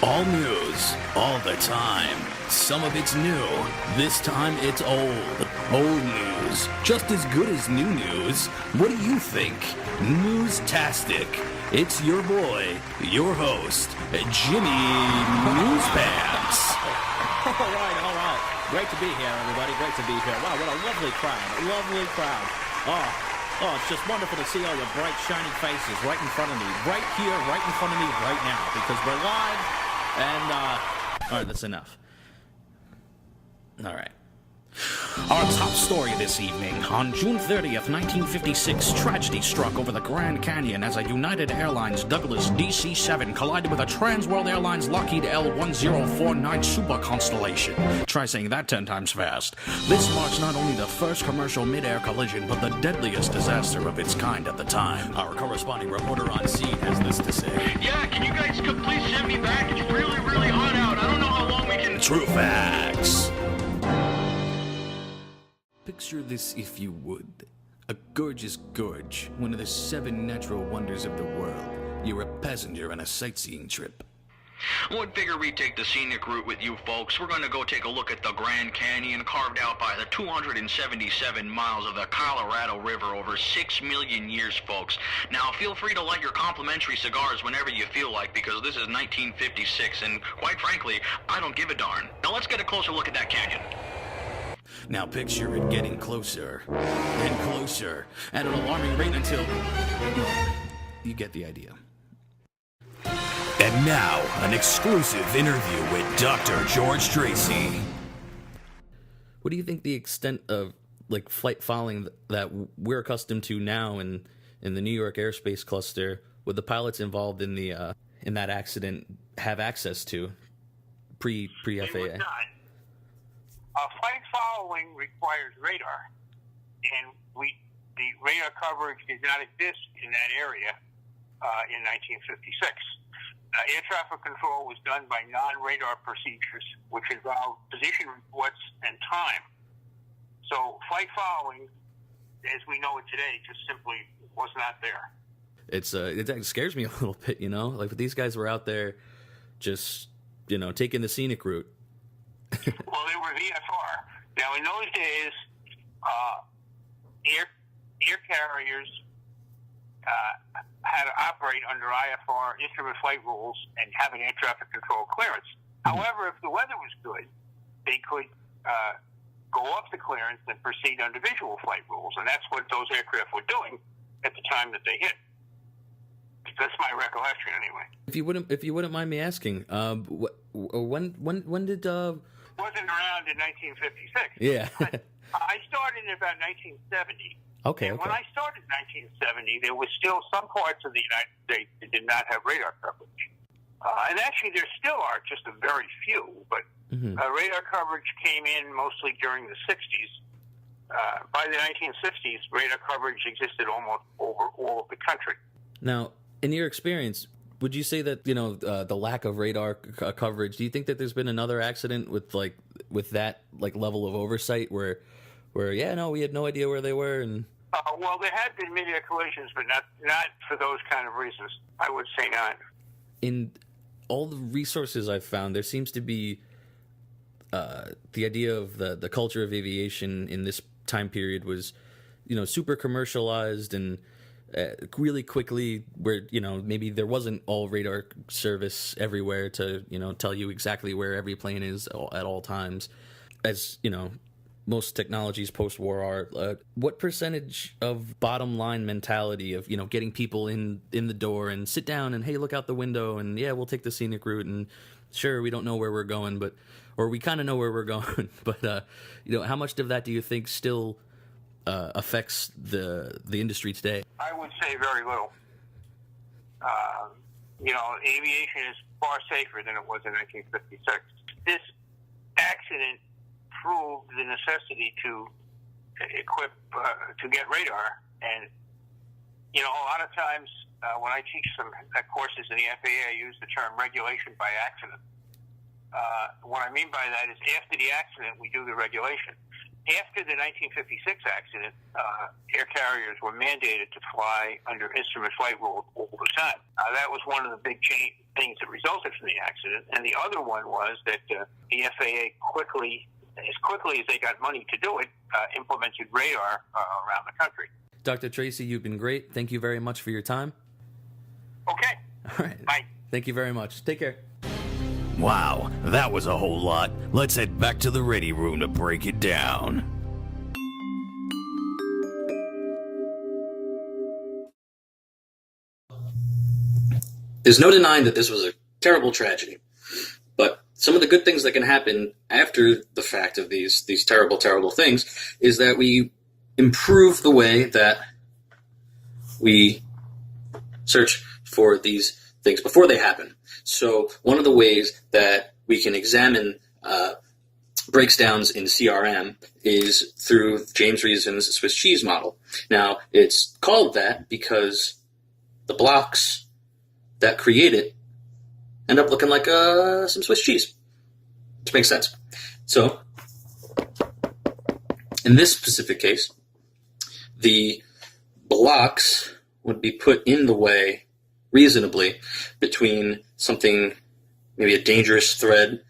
All news, all the time. Some of it's new. This time it's old. Old news, just as good as new news. What do you think? Newstastic. It's your boy, your host, Jimmy Newspants. All right. Great to be here, everybody. Great to be here. Wow, what a lovely crowd. Lovely crowd. Oh, it's just wonderful to see all your bright, shining faces right in front of me. Right here, right in front of me, right now. Because we're live, and, all right, that's enough. All right. Our top story this evening. On June 30th, 1956, tragedy struck over the Grand Canyon as a United Airlines Douglas DC-7 collided with a Transworld Airlines Lockheed L-1049 Superconstellation. Try saying that 10 times fast. This marks not only the first commercial mid-air collision, but the deadliest disaster of its kind at the time. Our corresponding reporter on scene has this to say. Yeah, can you guys please send me back? It's really, really hot out. I don't know how long we can... True facts. Picture this if you would. A gorgeous gorge, one of the 7 natural wonders of the world. You're a passenger on a sightseeing trip. Would figure we'd take the scenic route with you folks. We're going to go take a look at the Grand Canyon carved out by the 277 miles of the Colorado River over 6 million years, folks. Now, feel free to light your complimentary cigars whenever you feel like, because this is 1956, and quite frankly, I don't give a darn. Now, let's get a closer look at that canyon. Now picture it getting closer, and closer, at an alarming rate until... well, you get the idea. And now, an exclusive interview with Dr. George Tracy. What do you think the extent of, like, flight fouling that we're accustomed to now in the New York airspace cluster, would the pilots involved in the in that accident have access to pre-FAA? They would not. Flight following requires radar, and the radar coverage did not exist in that area in 1956. Air traffic control was done by non-radar procedures, which involved position reports and time. So flight following, as we know it today, just simply was not there. It scares me a little bit, you know? Like, these guys were out there just, taking the scenic route. Well, they were VFR. Now, in those days, air carriers had to operate under IFR instrument flight rules and have an air traffic control clearance. However, if the weather was good, they could go up the clearance and proceed under visual flight rules, and that's what those aircraft were doing at the time that they hit. That's my recollection, anyway. If you wouldn't mind me asking, when did wasn't around in 1956. Yeah. I started in about 1970. Okay. When I started in 1970, there was still some parts of the United States that did not have radar coverage. And actually, there still are just a very few, but radar coverage came in mostly during the 60s. By the 1960s, radar coverage existed almost over all of the country. Now, in your experience, would you say that, the lack of radar coverage, do you think that there's been another accident with that level of oversight where we had no idea where they were? And well, there had been mid-air collisions, but not for those kind of reasons. I would say not. In all the resources I've found, there seems to be the idea of the culture of aviation in this time period was, super commercialized and really quickly, where maybe there wasn't all radar service everywhere to tell you exactly where every plane is at all times. As most technologies post-war are, what percentage of bottom line mentality of getting people in the door and sit down and, hey, look out the window and we'll take the scenic route, and sure, we don't know where we're going, or we kind of know where we're going, but how much of that do you think still affects the industry today? I would say very little. Aviation is far safer than it was in 1956. This accident proved the necessity to equip, to get radar. And, a lot of times when I teach some courses in the FAA, I use the term regulation by accident. What I mean by that is after the accident, we do the regulation. After the 1956 accident, air carriers were mandated to fly under instrument flight rule all the time. That was one of the big things that resulted from the accident. And the other one was that the FAA as quickly as they got money to do it, implemented radar around the country. Dr. Tracy, you've been great. Thank you very much for your time. Okay. All right. Bye. Thank you very much. Take care. Wow, that was a whole lot. Let's head back to the ready room to break it down. There's no denying that this was a terrible tragedy, but some of the good things that can happen after the fact of these terrible, terrible things is that we improve the way that we search for these things before they happen. So one of the ways that we can examine breakdowns in CRM is through James Reason's Swiss cheese model. Now, it's called that because the blocks that create it end up looking like some Swiss cheese, which makes sense. So, in this specific case, the blocks would be put in the way reasonably between something, maybe a dangerous thread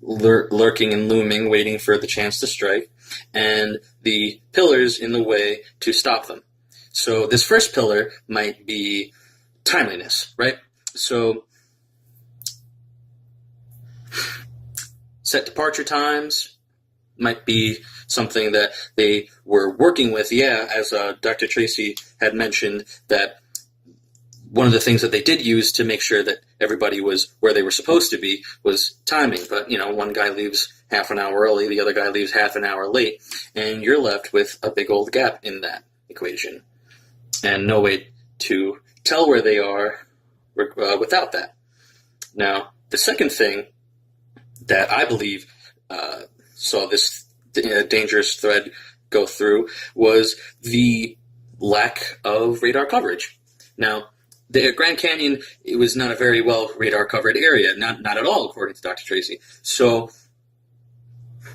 lurking and looming, waiting for the chance to strike, and the pillars in the way to stop them. So this first pillar might be timeliness, right? So set departure times might be something that they were working with. Yeah, as Dr. Tracy had mentioned, that one of the things that they did use to make sure that everybody was where they were supposed to be was timing. But, one guy leaves half an hour early, the other guy leaves half an hour late, and you're left with a big old gap in that equation and no way to tell where they are without that. Now, the second thing that I believe saw this dangerous thread go through was the lack of radar coverage. Now, the Grand Canyon, it was not a very well radar covered area, not at all, according to Dr. Tracy. So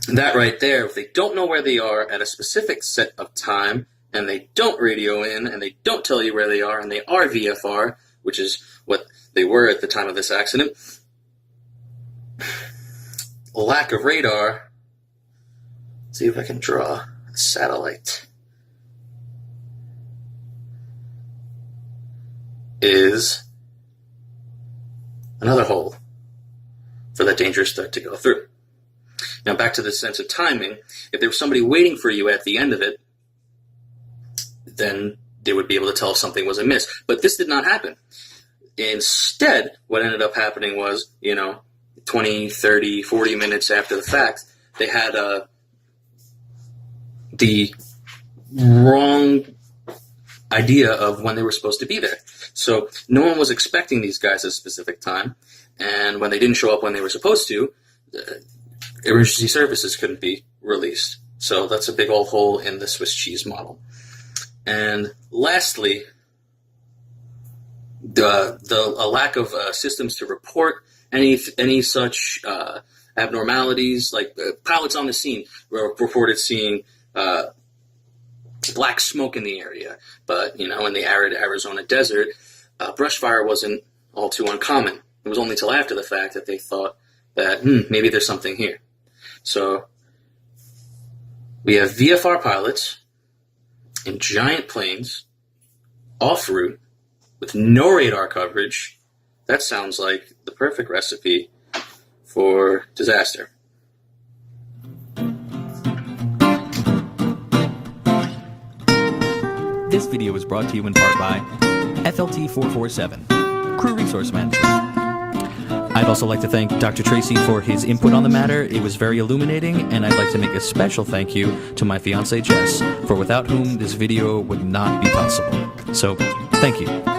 that right there, if they don't know where they are at a specific set of time, and they don't radio in, and they don't tell you where they are, and they are VFR, which is what they were at the time of this accident, lack of radar. Let's see if I can draw a satellite. Is another hole for that dangerous thread to go through. Now back to the sense of timing. If there was somebody waiting for you at the end of it, then they would be able to tell if something was amiss. But this did not happen. Instead, what ended up happening was, 20, 30, 40 minutes after the fact, they had the wrong idea of when they were supposed to be there. So no one was expecting these guys at a specific time, and when they didn't show up when they were supposed to, emergency services couldn't be released. So that's a big old hole in the Swiss cheese model. And lastly, a lack of systems to report any such abnormalities. Like pilots on the scene were reported seeing black smoke in the area, but in the arid Arizona desert, brush fire wasn't all too uncommon. It was only till after the fact that they thought that maybe there's something here. So we have VFR pilots in giant planes, off route, with no radar coverage. That sounds like the perfect recipe for disaster. This video was brought to you in part by FLT 447, Crew Resource Management. I'd also like to thank Dr. Tracy for his input on the matter. It was very illuminating, and I'd like to make a special thank you to my fiancée Jess, for without whom this video would not be possible. So, thank you.